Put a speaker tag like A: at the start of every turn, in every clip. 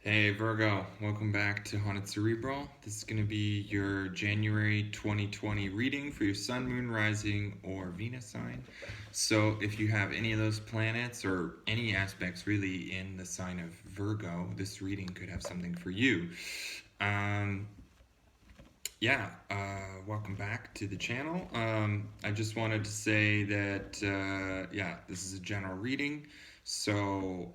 A: Hey Virgo, welcome back to Haunted Cerebral. This is going to be your January 2020 reading for your Sun, Moon, Rising, or Venus sign. So, if you have any of those planets or any aspects really in the sign of Virgo, this reading could have something for you. Um, Welcome back to the channel. I just wanted to say that, this is a general reading. So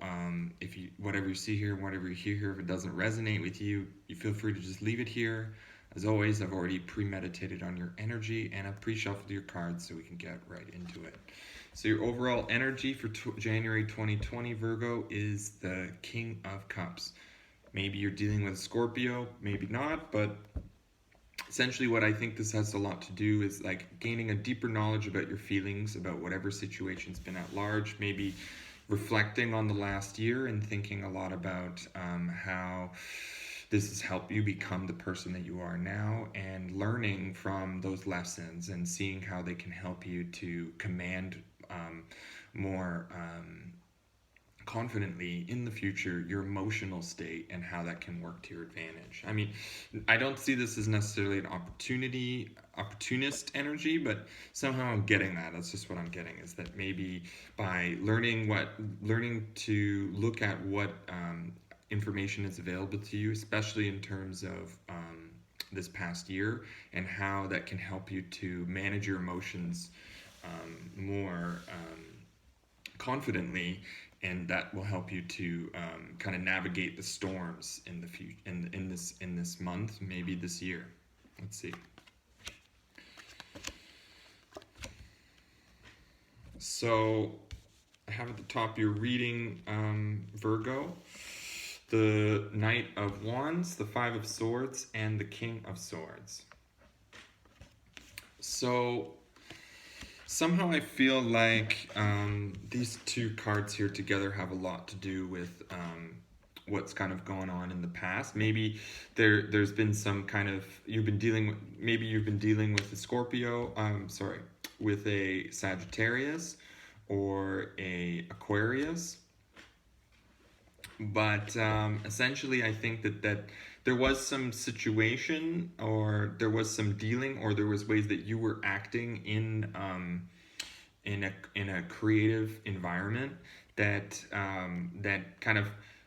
A: if you whatever you see here, whatever you hear here, if it doesn't resonate with you, you feel free to just leave it here. As always, I've already premeditated on your energy and I've pre-shuffled your cards so we can get right into it. So your overall energy for January 2020 Virgo is the King of Cups. Maybe you're dealing with Scorpio, maybe not, but essentially what I think this has a lot to do is like gaining a deeper knowledge about your feelings about whatever situation's been at large, maybe reflecting on the last year and thinking a lot about how this has helped you become the person that you are now, and learning from those lessons and seeing how they can help you to command more confidently in the future your emotional state and how that can work to your advantage. I mean, I don't see this as necessarily an opportunist energy, but somehow I'm getting that. That's just what I'm getting, is that maybe by learning to look at what information is available to you, especially in terms of this past year, and how that can help you to manage your emotions more confidently, and that will help you to kind of navigate the storms in the future, in this month, maybe this year. Let's see. So I have at the top your reading, Virgo, the Knight of Wands, the Five of Swords, and the King of Swords. So somehow I feel like these two cards here together have a lot to do with what's kind of going on in the past. Maybe there's been some kind of, you've been dealing with a Scorpio, with a Sagittarius or a Aquarius. But essentially, I think that there was some situation, or there was some dealing, or there was ways that you were acting in a creative environment that that kind of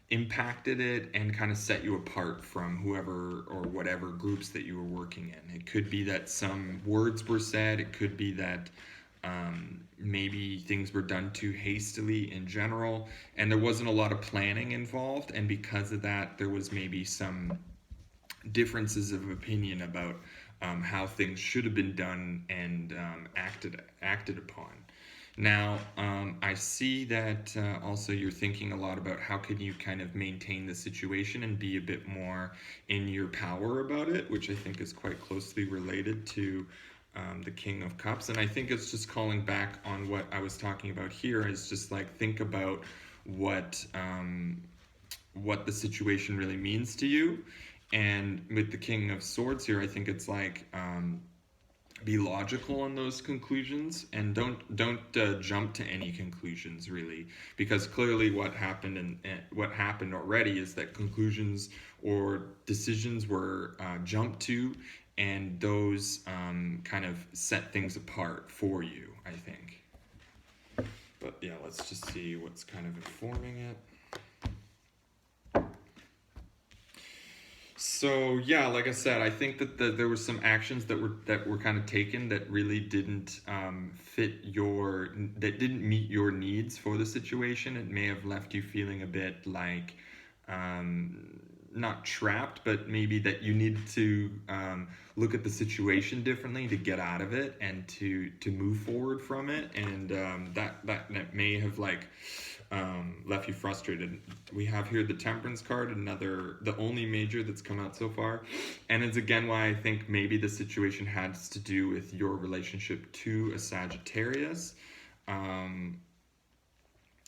A: impacted it and kind of set you apart from whoever or whatever groups that you were working in. It could be that some words were said. It could be that maybe things were done too hastily in general, and there wasn't a lot of planning involved, and because of that there was maybe some differences of opinion about how things should have been done and acted upon. Now, I see that also you're thinking a lot about how can you kind of maintain the situation and be a bit more in your power about it, which I think is quite closely related to the King of Cups. And I think it's just calling back on what I was talking about here, is just like think about what the situation really means to you. And with the King of Swords here, I think it's like be logical in those conclusions, and don't jump to any conclusions really, because clearly what happened already is that conclusions or decisions were jumped to, and those kind of set things apart for you, I think. But yeah, let's just see what's kind of informing it. So yeah, like I said, I think that there were some actions that were kind of taken that really didn't didn't meet your needs for the situation. It may have left you feeling a bit like not trapped, but maybe that you needed to look at the situation differently to get out of it and to move forward from it, and that may have like left you frustrated. We have here the Temperance card, the only major that's come out so far, and it's again why I think maybe the situation has to do with your relationship to a Sagittarius.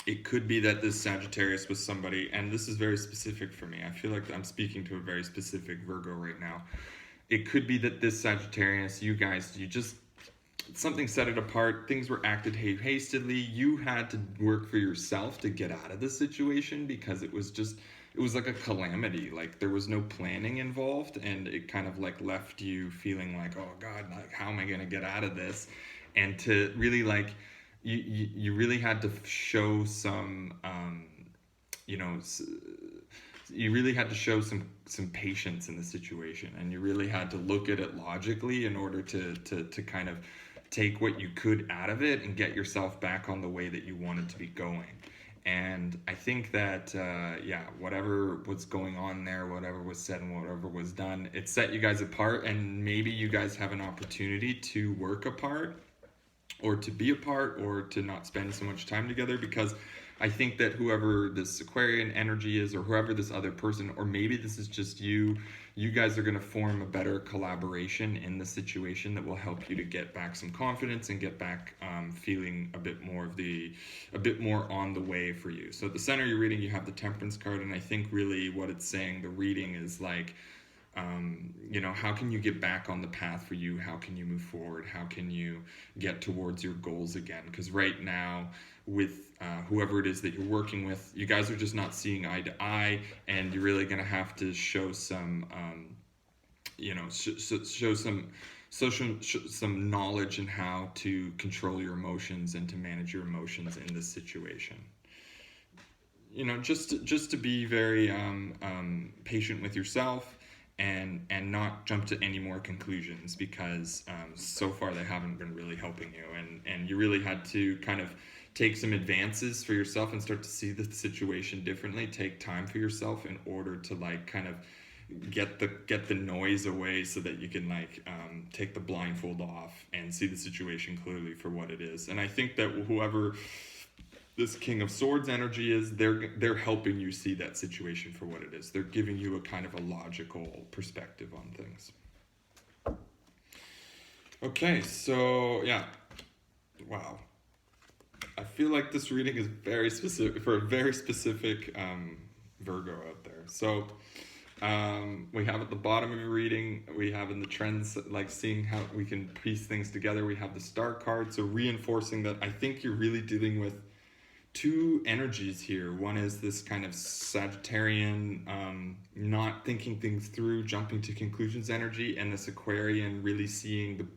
A: It could be that this Sagittarius was somebody, and this is very specific for me. I feel like I'm speaking to a very specific Virgo right now. It could be that this Sagittarius, you just something set it apart. Things were acted hastily. You had to work for yourself to get out of the situation because it was just it was like a calamity. Like there was no planning involved, and it kind of like left you feeling like, oh God, like how am I gonna get out of this? And to really like, you really had to show some, you know, you really had to show some patience in the situation, and you really had to look at it logically in order to kind of take what you could out of it and get yourself back on the way that you wanted to be going. And I think that yeah, whatever was going on there, whatever was said and whatever was done, it set you guys apart, and maybe you guys have an opportunity to work apart or to be apart or to not spend so much time together, because I think that whoever this Aquarian energy is, or whoever this other person, or maybe this is just you guys are going to form a better collaboration in the situation that will help you to get back some confidence and get back feeling a bit more on the way for you. So at the center of your reading, you have the Temperance card, and I think really what it's saying, the reading is like, you know, how can you get back on the path for you? How can you move forward? How can you get towards your goals again? Because right now, with whoever it is that you're working with, you guys are just not seeing eye to eye, and you're really going to have to show some, you know, show some knowledge in how to control your emotions and to manage your emotions in this situation. You know, just to be very patient with yourself, and not jump to any more conclusions, because so far they haven't been really helping you, and you really had to kind of take some advances for yourself and start to see the situation differently. Take time for yourself in order to like kind of get the noise away, so that you can like take the blindfold off and see the situation clearly for what it is. And I think that whoever this King of Swords energy is, they're helping you see that situation for what it is. They're giving you a kind of a logical perspective on things. Okay, so yeah, wow. I feel like this reading is very specific for a very specific Virgo out there. So we have at the bottom of your reading, we have in the trends, like seeing how we can piece things together. We have the Star card, so reinforcing that I think you're really dealing with two energies here. One is this kind of Sagittarian, not thinking things through, jumping to conclusions energy, and this Aquarian really seeing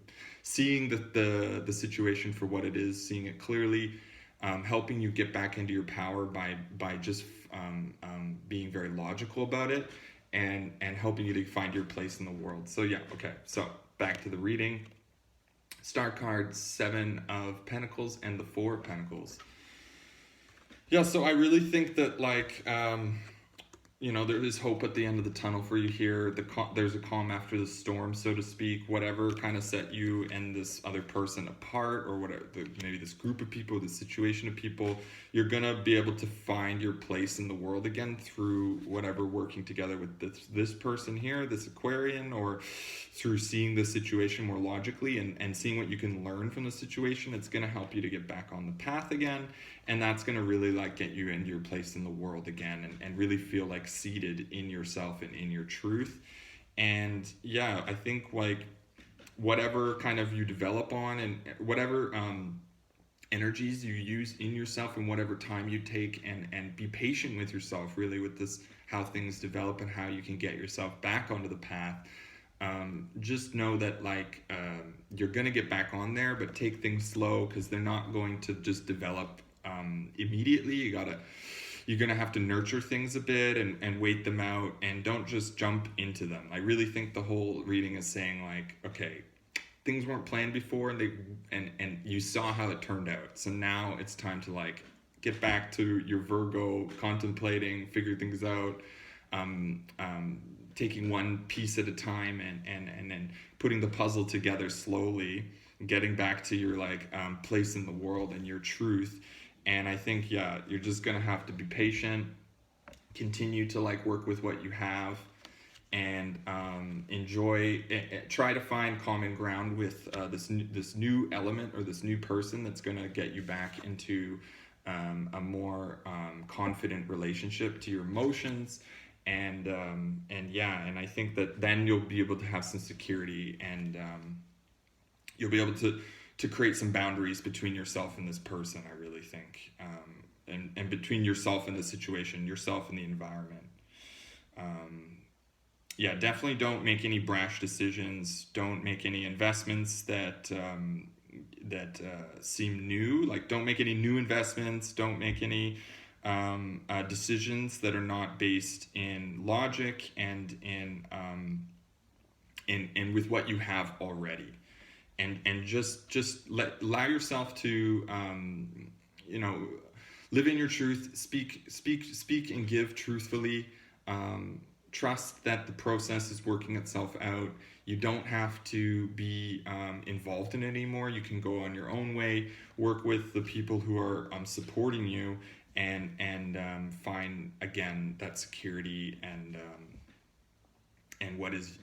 A: the situation for what it is, seeing it clearly, helping you get back into your power by just being very logical about it, and helping you to find your place in the world. So yeah, okay. So back to the reading. Star card, 7 of Pentacles and the 4 of Pentacles. Yeah, so I really think that, like, you know, there is hope at the end of the tunnel for you here. There's a calm after the storm, so to speak. Whatever kind of set you and this other person apart, or whatever, maybe this group of people, this situation of people, you're going to be able to find your place in the world again through whatever, working together with this person here, this Aquarian, or through seeing the situation more logically and seeing what you can learn from the situation. It's going to help you to get back on the path again. And that's going to really like get you into your place in the world again, and really feel like seated in yourself and in your truth. And yeah, I think like whatever kind of you develop on, and whatever energies you use in yourself, and whatever time you take, and be patient with yourself really with this, how things develop and how you can get yourself back onto the path. Just know that like you're going to get back on there, but take things slow, because they're not going to just develop immediately. You're gonna have to nurture things a bit and wait them out, and don't just jump into them. I really think the whole reading is saying like, okay, things weren't planned before, and you saw how it turned out. So now it's time to like get back to your Virgo, contemplating, figure things out, taking one piece at a time, and then putting the puzzle together slowly, getting back to your like place in the world and your truth. And I think, yeah, you're just going to have to be patient, continue to like work with what you have, and enjoy, try to find common ground with this new element, or this new person that's going to get you back into a more confident relationship to your emotions. And yeah, and I think that then you'll be able to have some security, and you'll be able to create some boundaries between yourself and this person, I really think, and between yourself and the situation, yourself and the environment. yeah, definitely don't make any brash decisions. Don't make any investments that seem new. Like, don't make any new investments. Don't make any decisions that are not based in logic and in with what you have already. And just allow yourself to you know, live in your truth. Speak and give truthfully. Trust that the process is working itself out. You don't have to be involved in it anymore. You can go on your own way, work with the people who are supporting you, and find again that security and what is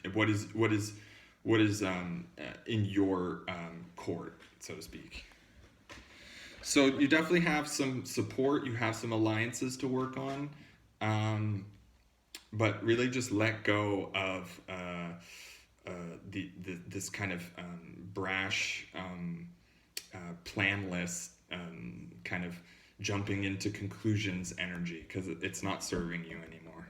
A: in your court, so to speak. So you definitely have some support. You have some alliances to work on. But really just let go of this kind of brash, planless, kind of jumping into conclusions energy, because it's not serving you anymore.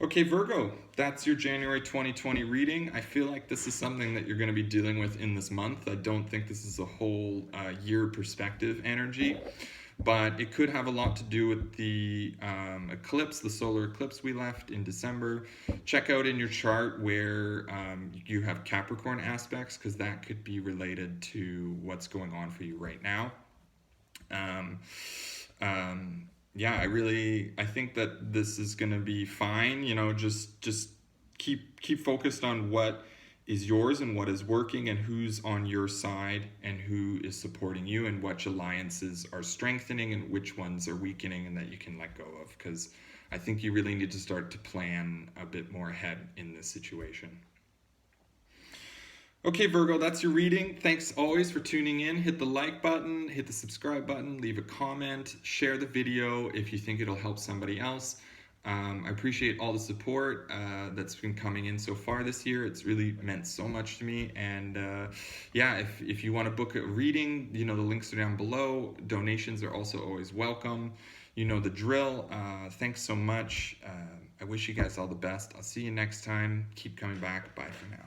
A: Okay, Virgo, that's your January 2020 reading. I feel like this is something that you're going to be dealing with in this month. I don't think this is a whole year perspective energy, but it could have a lot to do with the eclipse, the solar eclipse we left in December. Check out in your chart where you have Capricorn aspects, because that could be related to what's going on for you right now. Yeah, I think that this is going to be fine. You know, just keep focused on what is yours and what is working and who's on your side and who is supporting you and which alliances are strengthening and which ones are weakening and that you can let go of, because I think you really need to start to plan a bit more ahead in this situation. Okay, Virgo, that's your reading. Thanks always for tuning in. Hit the like button, hit the subscribe button, leave a comment, share the video if you think it'll help somebody else. I appreciate all the support that's been coming in so far this year. It's really meant so much to me. And yeah, if you want to book a reading, you know, the links are down below. Donations are also always welcome. You know the drill. Thanks so much. I wish you guys all the best. I'll see you next time. Keep coming back. Bye for now.